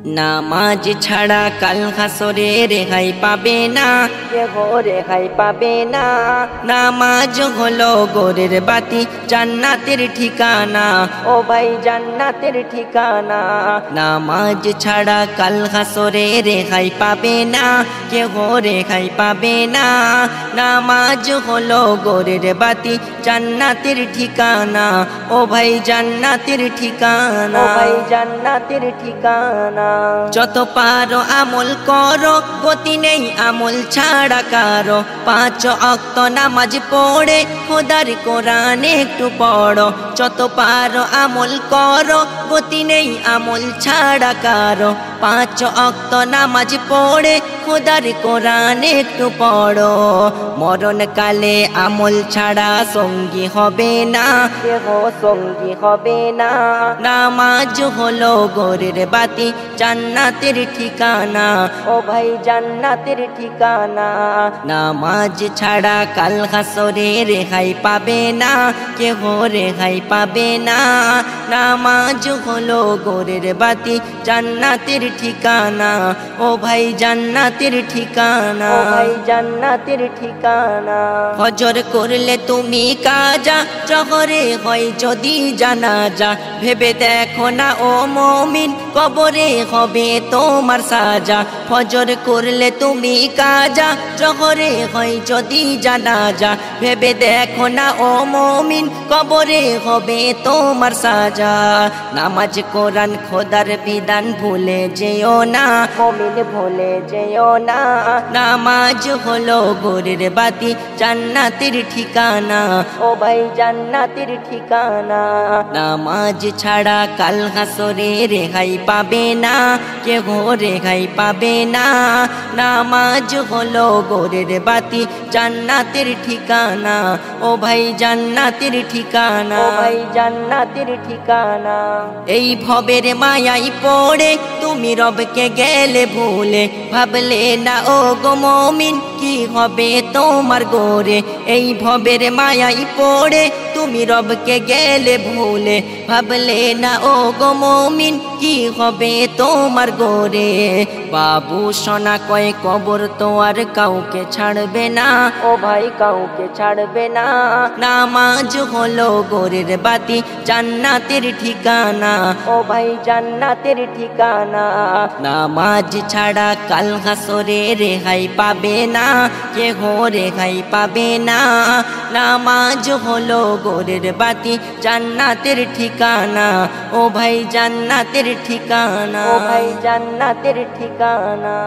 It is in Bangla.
নামাজ ছাড়া কাল হাসরে রেহাই পাবে না, কেউ রেহাই পাবে না। নামাজ হলো গোরের বাতি, জান্নাতের ঠিকানা, ও ভাই জান্নাতের ঠিকানা। নামাজ ছাড়া কাল হাসরে রেহাই পাবে না, কেউ রেহাই পাবে না। নামাজ হলো গোরের বাতি, জান্নাতের ঠিকানা, ও ভাই জান্নাতের ঠিকানা, ও ভাই জান্নাতের ঠিকানা। যত পারো আমল করো, গতি নেই আমল ছাড়া কারো। 5 ওয়াক্ত নামাজ পড়ে খোদার কোরআন একটু পড়ো। যত পারো আমল করো, গতি নেই আমল ছাড়া কারো। 5 ওয়াক্ত নামাজ পড়ে খোদার কোরআন একটু পড়ো। মরণকালে আমল ছাড়া সঙ্গী হবে না, কেহ সঙ্গী হবে না। নামাজ হলো গোরের বাতি, জান্নাতের ঠিকানা, ও ভাই জান্নাতের ঠিকানা। নামাজ ছাড়া কাল হাসরে রেহাই পাবে না, কেহ রেহাই পাবে না। নামাজ হলো গোরের বাতি, জান্নাতের ঠিকানা, ও ভাই জান্নাতের ঠিকানা, ও ভাই জান্নাতের ঠিকানা। ফজর করলে তুমি কাজা, জহরে হয় যদি জানাজা। ভেবে দেখো না ও মুমিন, কবরে হবে তোমার সাজা। ফজর করলে তুমি কাজা, জহরে হয় যদি জানাজা। ভেবে দেখো না ও মুমিন, কবরে হবে তোমার সাজা। নামাজ কোরআন খোদার বিধান ভুলে যেও না, মুমিন ভুলে যেও না। নামাজ হলো গোরের বাতি, জান্নাতের ঠিকানা, ও ভাই জান্নাতের ঠিকানা। নামাজ ছাড়া কাল হাসরে রেহাই পাবে না, কেহ রেহাই পাবে না। নামাজ হলো গোরের বাতি, জান্নাতের ঠিকানা, ও ভাই জান্নাতের ঠিকানা, ও ভাই জান্নাতের ঠিকানা। এই ভবের মায়াই পড়ে তুমি রবকে গেলে ভুলে। ভাবলে না ও গো মুমিন, কি হবে তোমার গোরে। এই ভবের মায়াই পড়ে তুমি রবকে গেলে ভুলে। ভাবলে না ও গো মুমিন, কি হবে তোমার গোরে। বাবু সোনা কয় কবর তো আর কাউকে ছাড়বে না, ও ভাই কাউকে ছাড়বে না। নামাজ হলো গোরের বাতি, জান্নাতের ঠিকানা, ও ভাই জান্নাতের ঠিকানা। নামাজ ছাড়া কাল হাসরে রেহাই পাবে না, কেহ রেহাই পাবে না। নামাজ হলো গোরের বাতি, জান্নাতের ঠিকানা, ও ভাই জান্নাতের ঠিকানা, ও ভাই জান্নাতের ঠিকানা।